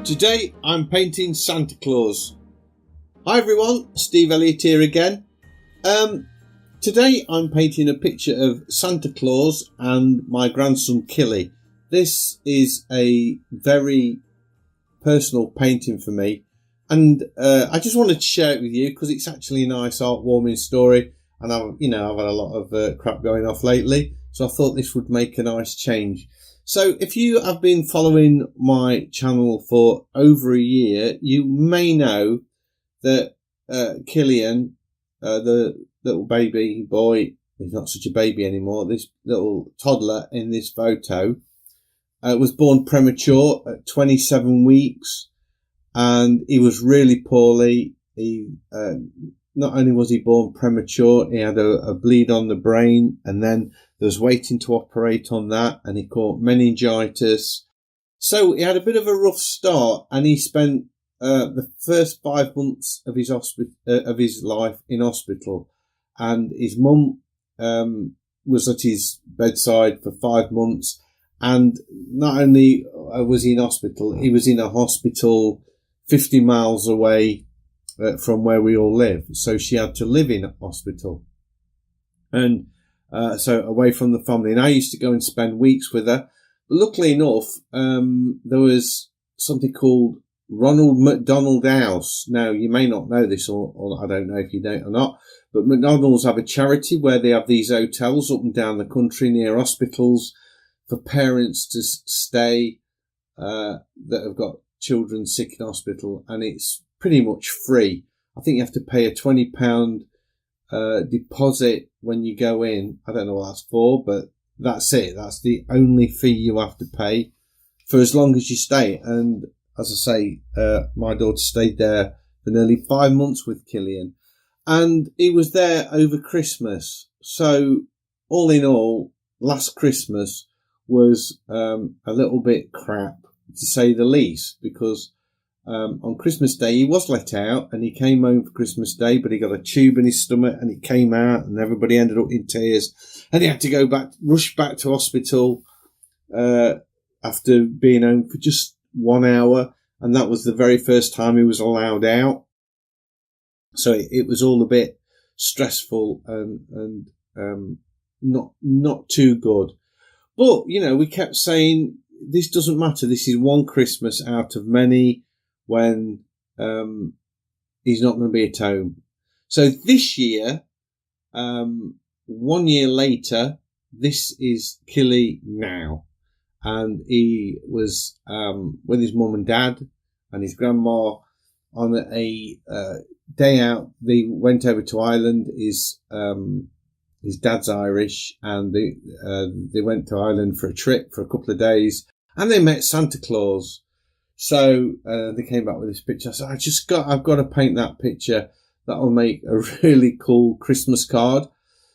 Today I'm painting Santa Claus. Hi everyone, Steve Elliott here again. Today I'm painting a picture of Santa Claus and my grandson Killy. This is a very personal painting for me, and I just wanted to share it with you because it's actually a nice heartwarming story, and I've had a lot of crap going off lately, so I thought this would make a nice change. So if you have been following my channel for over a year, you may know that Killian, the little baby boy, he's not such a baby anymore, this little toddler in this photo, was born premature at 27 weeks, and he was really poorly. He not only was he born premature, he had a bleed on the brain, and then there was waiting to operate on that, and he caught meningitis. So he had a bit of a rough start, and he spent the first 5 months of his life in hospital. And his mum was at his bedside for 5 months. And not only was he in hospital, he was in a hospital 50 miles away from where we all live. So she had to live in a hospital. And so away from the family. And I used to go and spend weeks with her. But luckily enough, there was something called Ronald McDonald House. Now, you may not know this, or I don't know if you know it or not, but McDonald's have a charity where they have these hotels up and down the country near hospitals for parents to stay that have got children sick in hospital, and it's pretty much free. I think you have to pay a £20 deposit when you go in. I don't know what that's for, but that's it. That's the only fee you have to pay for as long as you stay. And as I say, my daughter stayed there for nearly 5 months with Killian, and he was there over Christmas. So all in all, last Christmas was a little bit crap, to say the least, because on Christmas Day he was let out and he came home for Christmas Day, but he got a tube in his stomach and he came out and everybody ended up in tears, and he had to rush back to hospital after being home for just 1 hour, and that was the very first time he was allowed out. So it was all a bit stressful and not too good. But we kept saying, this doesn't matter. This is one Christmas out of many when he's not going to be at home. So this year, 1 year later, this is Killy now. And he was with his mum and dad and his grandma on a day out. They went over to Ireland. His dad's Irish, and they went to Ireland for a trip for a couple of days, and they met Santa Claus. So they came back with this picture. I said, I've got to paint that picture. That'll make a really cool Christmas card.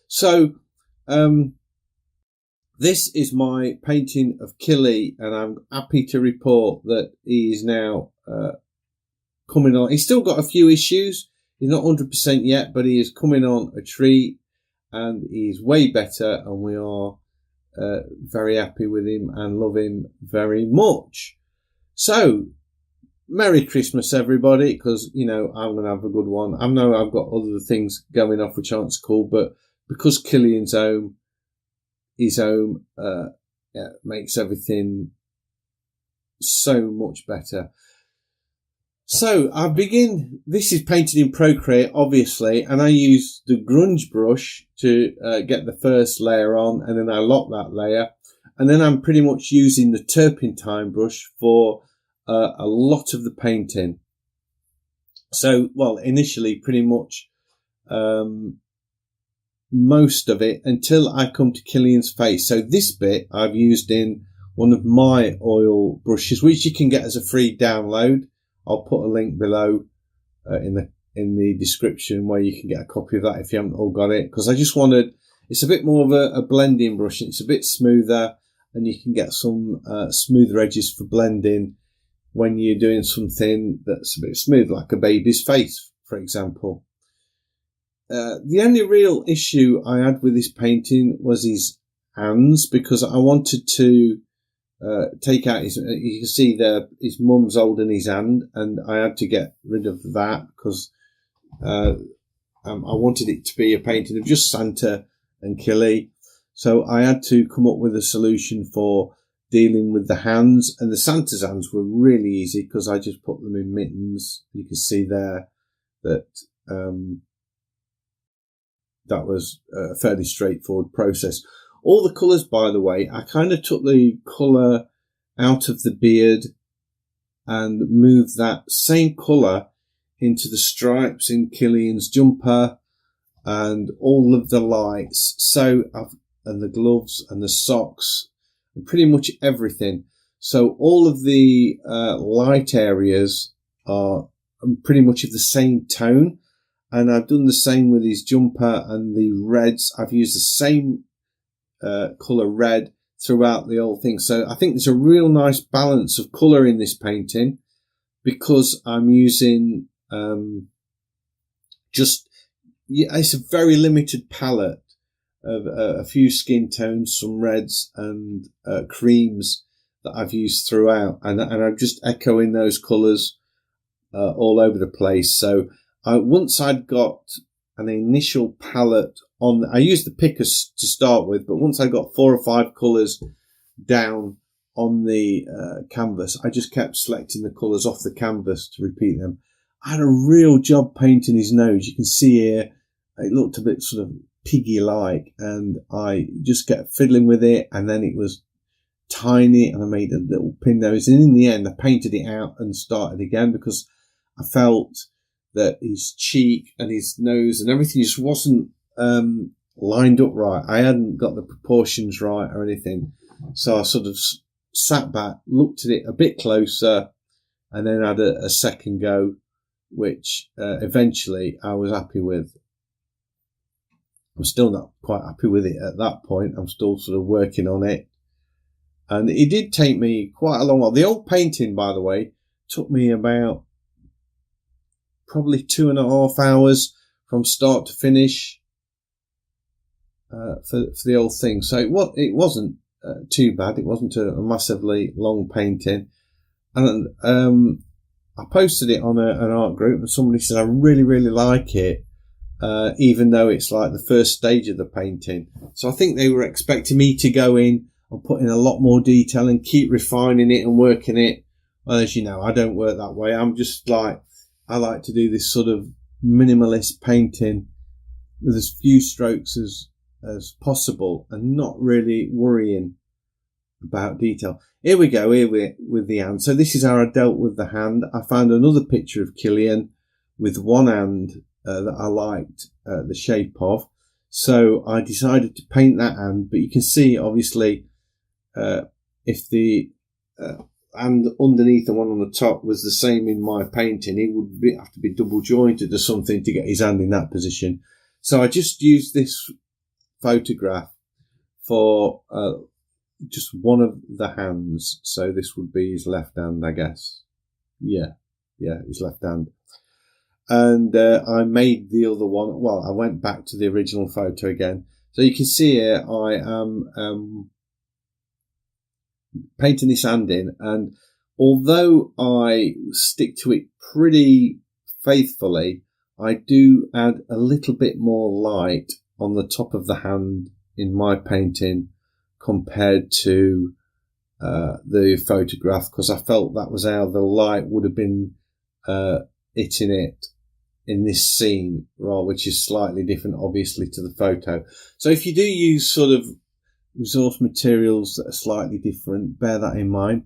So this is my painting of Killy, and I'm happy to report that he is now coming on. He's still got a few issues. He's not 100% yet, but he is coming on a treat, and he's way better, and we are very happy with him and love him very much. So, Merry Christmas, everybody, because, I'm going to have a good one. I know I've got other things going off which aren't so cool, but because Killian's home, makes everything so much better. So this is painted in Procreate, obviously, and I use the grunge brush to get the first layer on, and then I lock that layer, and then I'm pretty much using the turpentine brush for a lot of the painting. So, initially pretty much most of it until I come to Killian's face. So this bit I've used in one of my oil brushes, which you can get as a free download. I'll put a link below in the description where you can get a copy of that if you haven't all got it, because I just wanted, it's a bit more of a blending brush, and it's a bit smoother, and you can get some smoother edges for blending when you're doing something that's a bit smooth, like a baby's face, for example. The only real issue I had with this painting was his hands, because I wanted to take out his, you can see his mum's holding his hand, and I had to get rid of that because I wanted it to be a painting of just Santa and Killy. So I had to come up with a solution for dealing with the hands, and the Santa's hands were really easy because I just put them in mittens. You can see there that that was a fairly straightforward process. All the colours, by the way, I kind of took the colour out of the beard and moved that same colour into the stripes in Killian's jumper and all of the lights. And the gloves and the socks and pretty much everything. So all of the light areas are pretty much of the same tone. And I've done the same with his jumper and the reds. I've used the same colour red throughout the whole thing. So I think there's a real nice balance of colour in this painting because I'm using it's a very limited palette of a few skin tones, some reds and creams that I've used throughout, and I'm just echoing those colours all over the place. So once I'd got an initial palette on, I used the picker to start with, but once I got 4 or 5 colours down on the canvas, I just kept selecting the colours off the canvas to repeat them. I had a real job painting his nose. You can see here it looked a bit sort of piggy-like, and I just kept fiddling with it, and then it was tiny, and I made a little pin nose, and in the end I painted it out and started again because I felt that his cheek and his nose and everything just wasn't lined up right. I hadn't got the proportions right or anything, so I sort of sat back, looked at it a bit closer, and then had a second go, which eventually I was happy with. I'm still not quite happy with it at that point. I'm still sort of working on it. And it did take me quite a long while. The old painting, by the way, took me about probably 2.5 hours from start to finish for the whole thing. So it wasn't too bad. It wasn't a massively long painting. And I posted it on an art group, and somebody said, I really, really like it. Even though it's like the first stage of the painting. So I think they were expecting me to go in and put in a lot more detail and keep refining it and working it. Well, as you know, I don't work that way. I'm just like, I like to do this sort of minimalist painting with as few strokes as possible and not really worrying about detail. Here we go, with the hand. So this is how I dealt with the hand. I found another picture of Killian with one hand that I liked the shape of, so I decided to paint that hand. But you can see, obviously, if the hand underneath the one on the top was the same in my painting, it would have to be double jointed or something to get his hand in that position. So I just used this photograph for just one of the hands. So this would be his left hand, I guess. Yeah, his left hand. And I made the other one. Well, I went back to the original photo again. So you can see here I am painting this hand in. And although I stick to it pretty faithfully, I do add a little bit more light on the top of the hand in my painting compared to the photograph, because I felt that was how the light would have been hitting it in this scene, right, which is slightly different, obviously, to the photo. So if you do use sort of resource materials that are slightly different, bear that in mind.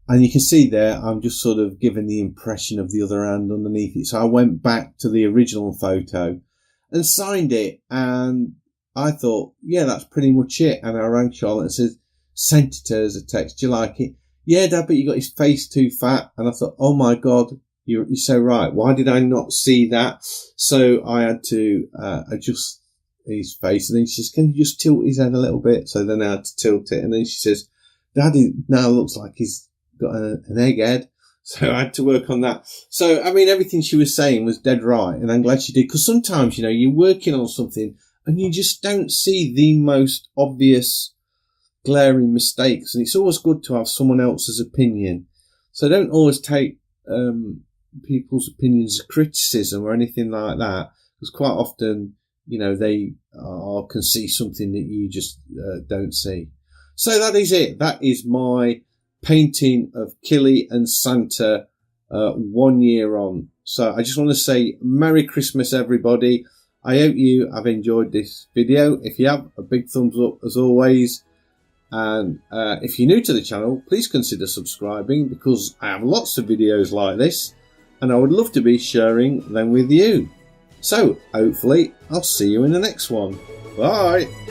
And you can see there, I'm just sort of giving the impression of the other hand underneath it. So I went back to the original photo and signed it, and I thought, yeah, that's pretty much it. And I rang Charlotte and said, sent it to her as a text. Do you like it? Yeah, Dad, but you got his face too fat. And I thought, oh my God, you're so right. Why did I not see that? So I had to adjust his face. And then she says, can you just tilt his head a little bit? So then I had to tilt it. And then she says, Daddy now looks like he's got an egg head. So I had to work on that. So, I mean, everything she was saying was dead right. And I'm glad she did. Because sometimes, you know, you're working on something and you just don't see the most obvious glaring mistakes, and it's always good to have someone else's opinion. So don't always take people's opinions as criticism or anything like that, because quite often, you know, they can see something that you just don't see. So that is it. That is my painting of Killy and Santa 1 year on. So I just want to say Merry Christmas, everybody. I hope you have enjoyed this video. If you have, a big thumbs up as always. And if you're new to the channel, please consider subscribing, because I have lots of videos like this and I would love to be sharing them with you. So hopefully I'll see you in the next one. Bye.